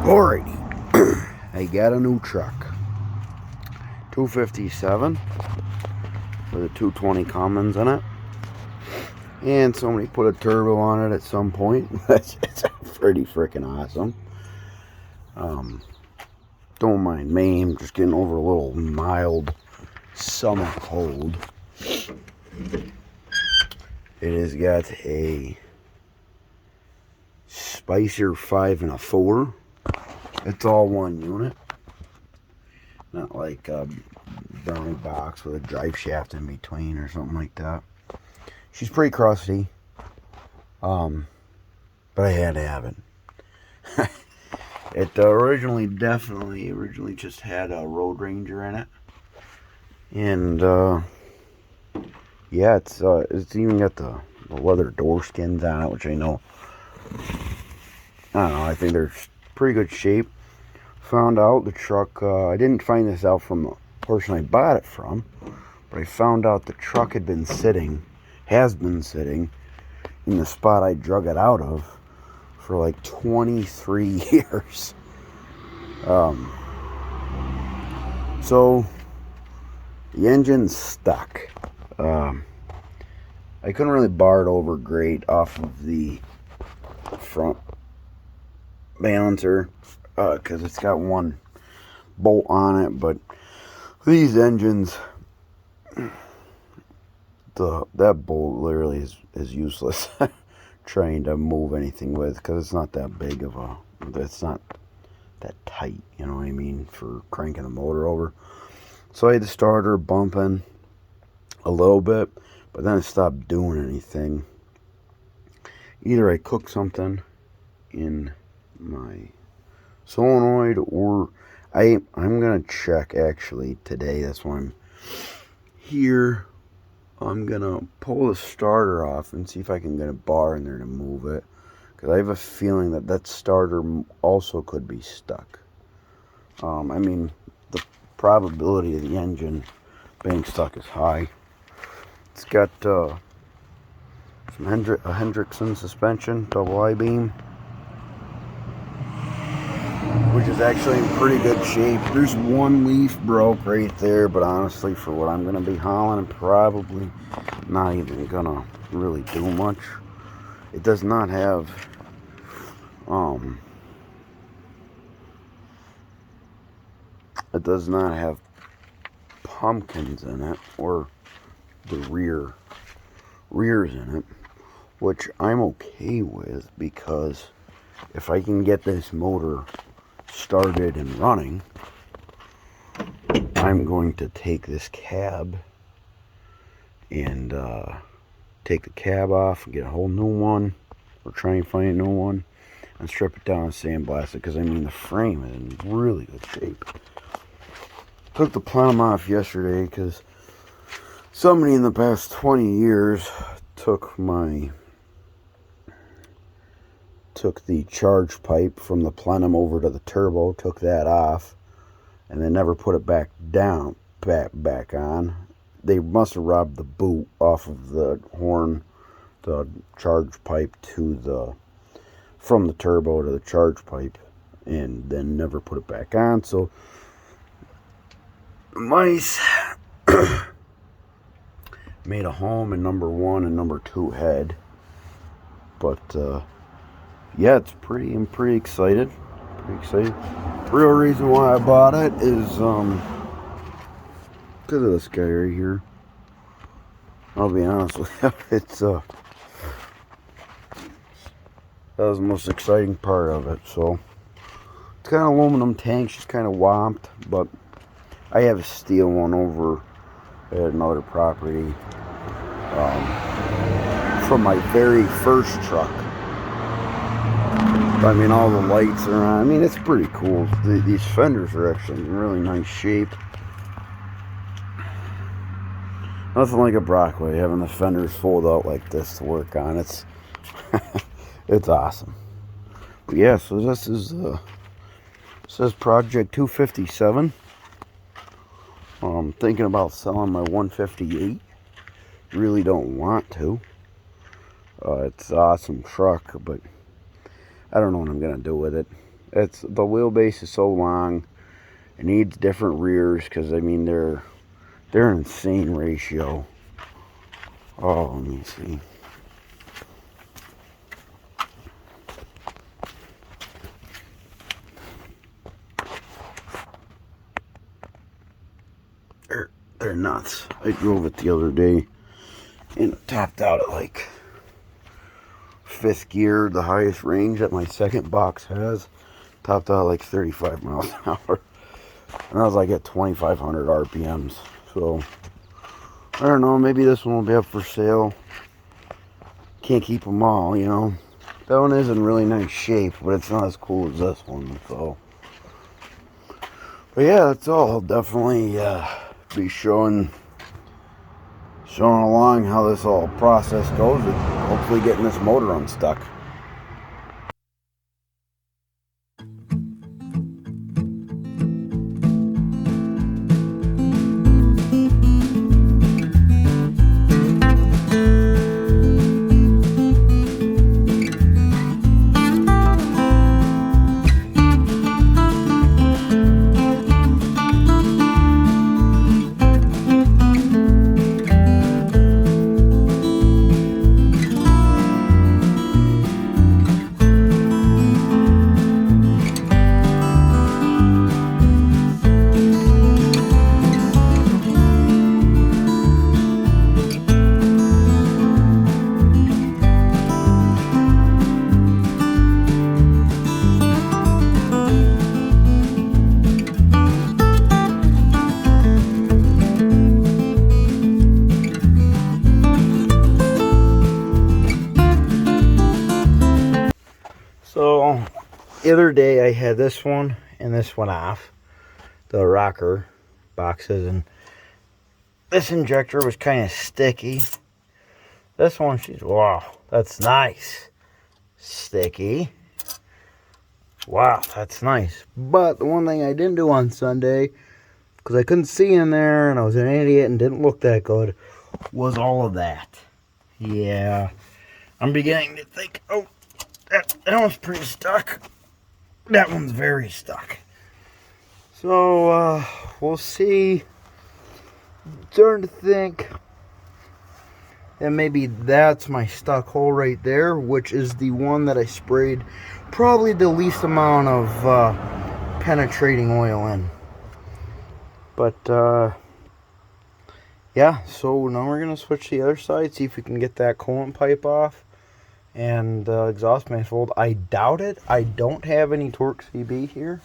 Alrighty, I got a new truck, 257 with a 220 Cummins in it, and somebody put a turbo on it at some point. It's pretty freaking awesome. Don't mind me, I'm just getting over a little mild summer cold. It has got a Spicer 5 and a 4. It's all one unit, not like a brownie box with a drive shaft in between or something like that. She's pretty crusty, but I had to have it. It originally just had a Road Ranger in it, and yeah, it's even got the leather door skins on it, which I don't know, I think they're pretty good shape. Found out the truck, I didn't find this out from the person I bought it from, but I found out the truck has been sitting in the spot I drug it out of for like 23 years. So the engine's stuck. I couldn't really bar it over great off of the front balancer because it's got one bolt on it, but these engines, that bolt literally is useless trying to move anything with, because it's not that big of a, it's not that tight, you know what I mean, for cranking the motor over. So I had the starter bumping a little bit, but then it stopped doing anything. Either I cooked something in my solenoid, or I'm gonna check actually today. That's why I'm here. I'm gonna pull the starter off and see if I can get a bar in there to move it, because I have a feeling that starter also could be stuck. I mean, the probability of the engine being stuck is high. It's got a Hendrickson suspension, double I-beam, which is actually in pretty good shape. There's one leaf broke right there, but honestly, for what I'm going to be hauling, I'm probably not even going to really do much. It does not have pumpkins in it, or the rears in it, which I'm okay with, because if I can get this motor started and running, I'm going to take this cab and take the cab off and get a whole new one, or try and find a new one, and strip it down and sandblast it, because I mean the frame is in really good shape. Took the plenum off yesterday because somebody in the past 20 years took the charge pipe from the plenum over to the turbo, took that off, and then never put it back on. They must have robbed the boot off of the horn, the charge pipe from the turbo to the charge pipe, and then never put it back on. So the mice made a home in number 1 and number 2 head. But yeah, I'm pretty excited. The real reason why I bought it is because of this guy right here. I'll be honest with you, it's that was the most exciting part of it. So it's got an aluminum tank, she's kind of womped, but I have a steel one over at another property from my very first truck. I mean, all the lights are on. I mean, it's pretty cool. These fenders are actually in really nice shape. Nothing like a Brockway, having the fenders fold out like this to work on. It's it's awesome. But yeah, so this says Project 257. I'm thinking about selling my 158. Really don't want to. It's an awesome truck, but I don't know what I'm going to do with it. It's the wheelbase is so long. It needs different rears because I mean they're an insane ratio. Oh, let me see. They're nuts. I drove it the other day and it topped out at like 5th gear, the highest range that my second box has. Topped out at like 35 miles an hour. And I was like at 2,500 RPMs. So, I don't know, maybe this one will be up for sale. Can't keep them all, you know. That one is in really nice shape, but it's not as cool as this one, so. But yeah, that's all. I'll definitely be showing along how this whole process goes and hopefully getting this motor unstuck. So, the other day I had this one and this one off, the rocker boxes, and this injector was kind of sticky. This one, wow, that's nice. Sticky. Wow, that's nice. But the one thing I didn't do on Sunday, because I couldn't see in there and I was an idiot and didn't look that good, was all of that. Yeah, I'm beginning to think, oh, that one's pretty stuck. That one's very stuck. So, we'll see. I'm starting to think that maybe that's my stuck hole right there, which is the one that I sprayed probably the least amount of penetrating oil in. But, yeah, so now we're going to switch to the other side, see if we can get that coolant pipe off and exhaust manifold. I doubt it. I don't have any Torque CB here.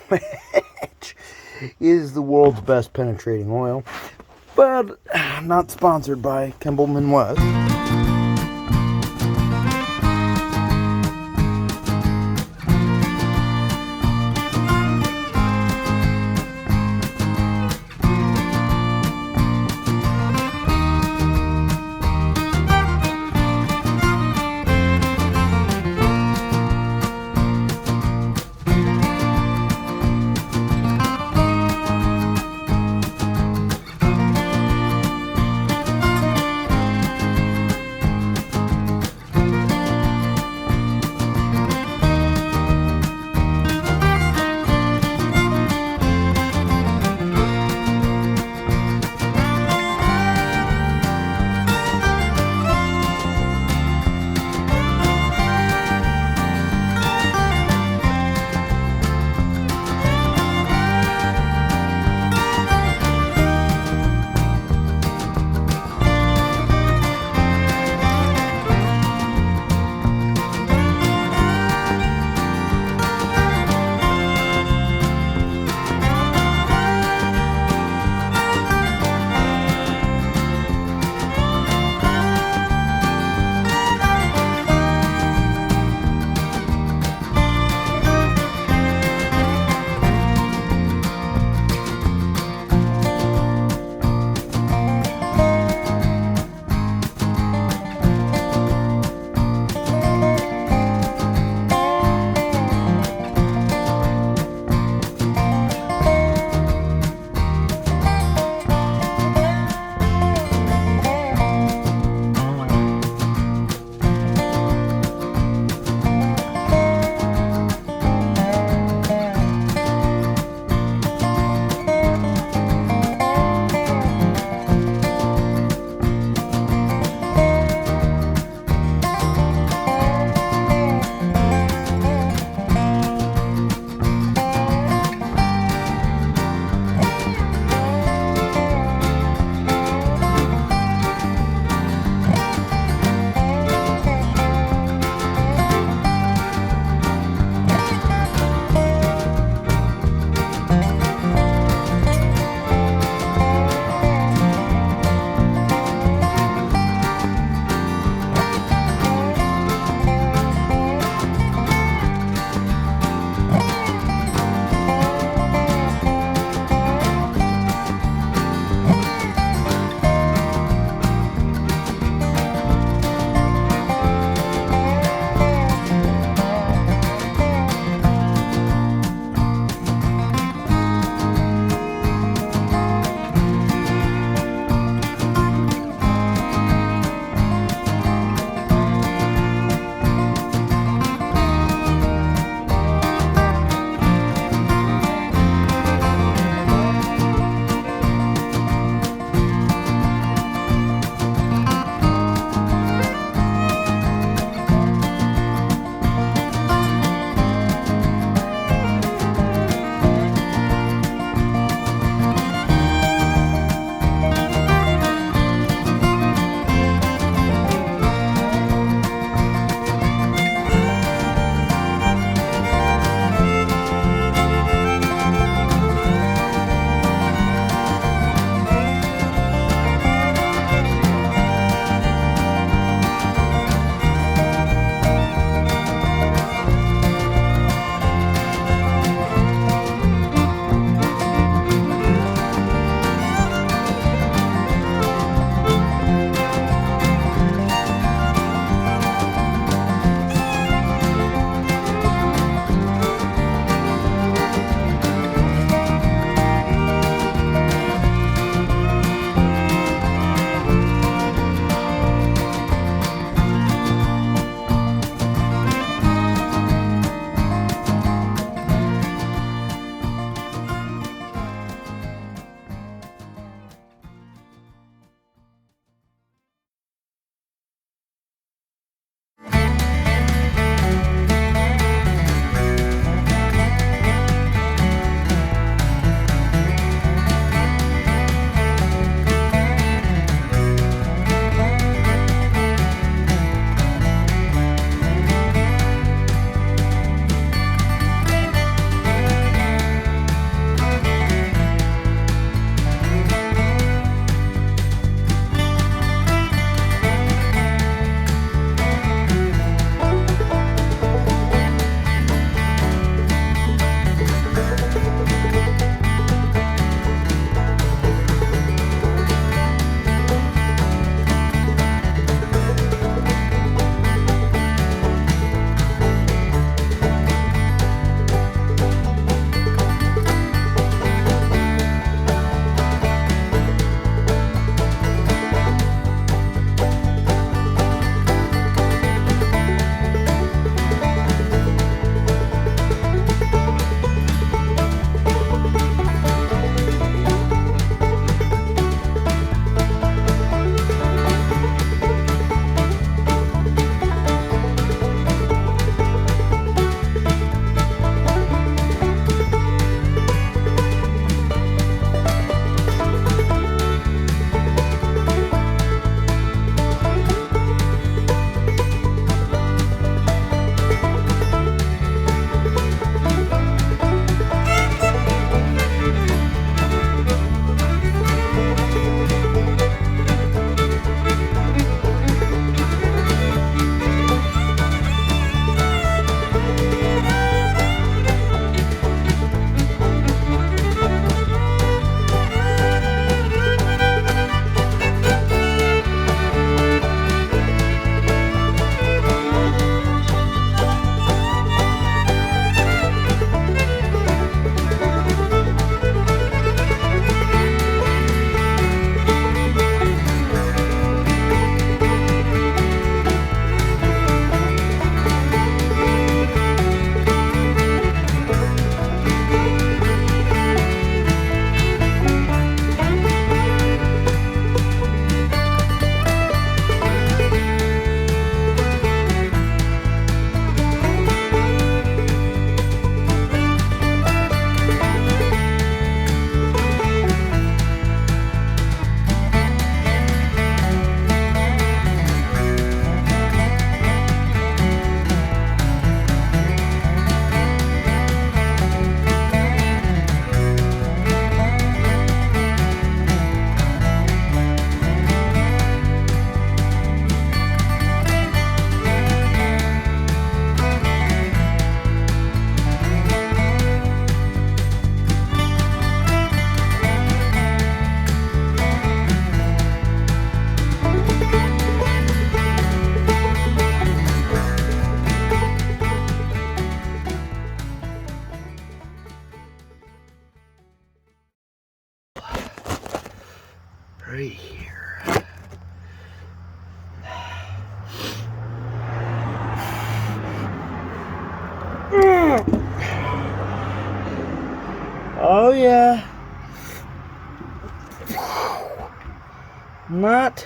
Which is the world's best penetrating oil. But not sponsored by Kimballman West. right here. Oh yeah. Not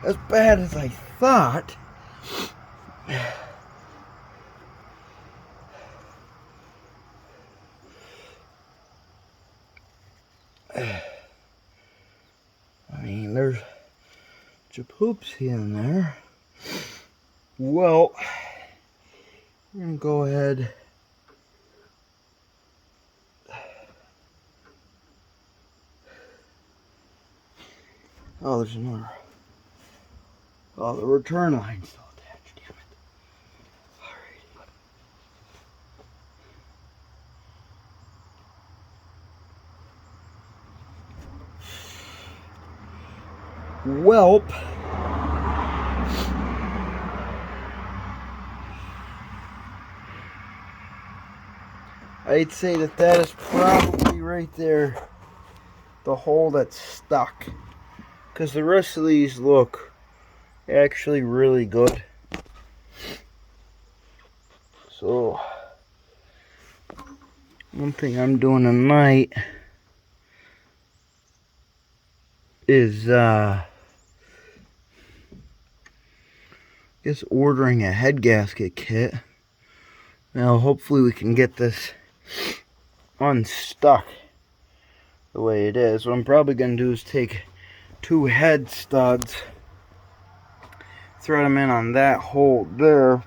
as bad as I thought. I mean, there's Japoopsy in there. Well, we're gonna go ahead. Oh, there's another. Oh, the return line's still attached, damn it. Alrighty. Welp. I'd say that is probably right there the hole that's stuck. Because the rest of these look actually really good. So, one thing I'm doing tonight is just ordering a head gasket kit. Now hopefully we can get this unstuck the way it is. What I'm probably going to do is take 2 head studs, thread them in on that hole there,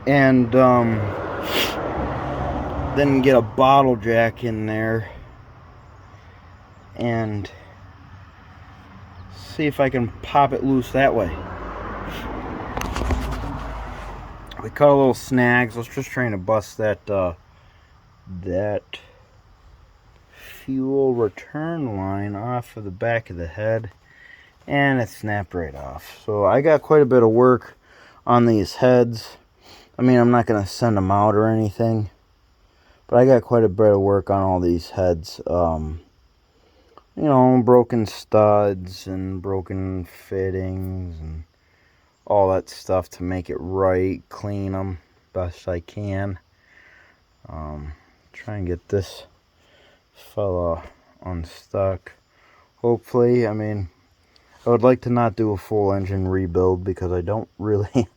and then get a bottle jack in there and see if I can pop it loose that way. We cut a little snags. I was just trying to bust that that fuel return line off of the back of the head, and it snapped right off. So I got quite a bit of work on these heads. I mean, I'm not going to send them out or anything, but I got quite a bit of work on all these heads. You know, broken studs and broken fittings and all that stuff to make it right, clean them best I can. Try and get this fella unstuck. Hopefully, I mean, I would like to not do a full engine rebuild because I don't really,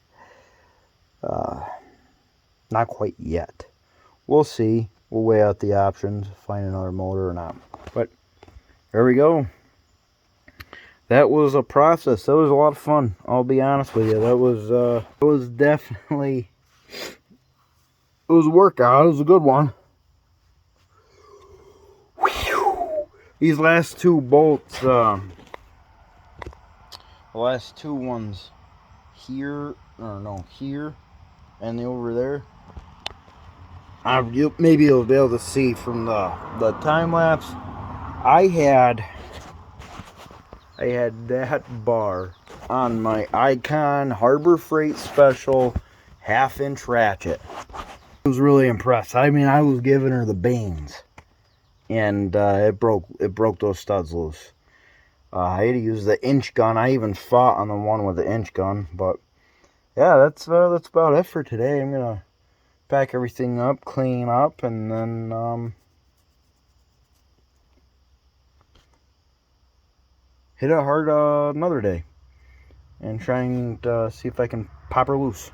not quite yet. We'll see. We'll weigh out the options, find another motor or not. But there we go. That was a process. That was a lot of fun. I'll be honest with you. That was definitely, it was a workout. It was a good one. Whew. These last 2 bolts, the last 2 ones here, or no, here and the over there. Maybe you'll be able to see from the time lapse. I had that bar on my Icon Harbor Freight Special 1/2-inch ratchet. I was really impressed. I mean, I was giving her the beans, and it broke those studs loose. I had to use the inch gun. I even fought on the one with the inch gun, but yeah, that's about it for today. I'm gonna pack everything up, clean up, and then hit it hard another day and try and see if I can pop her loose.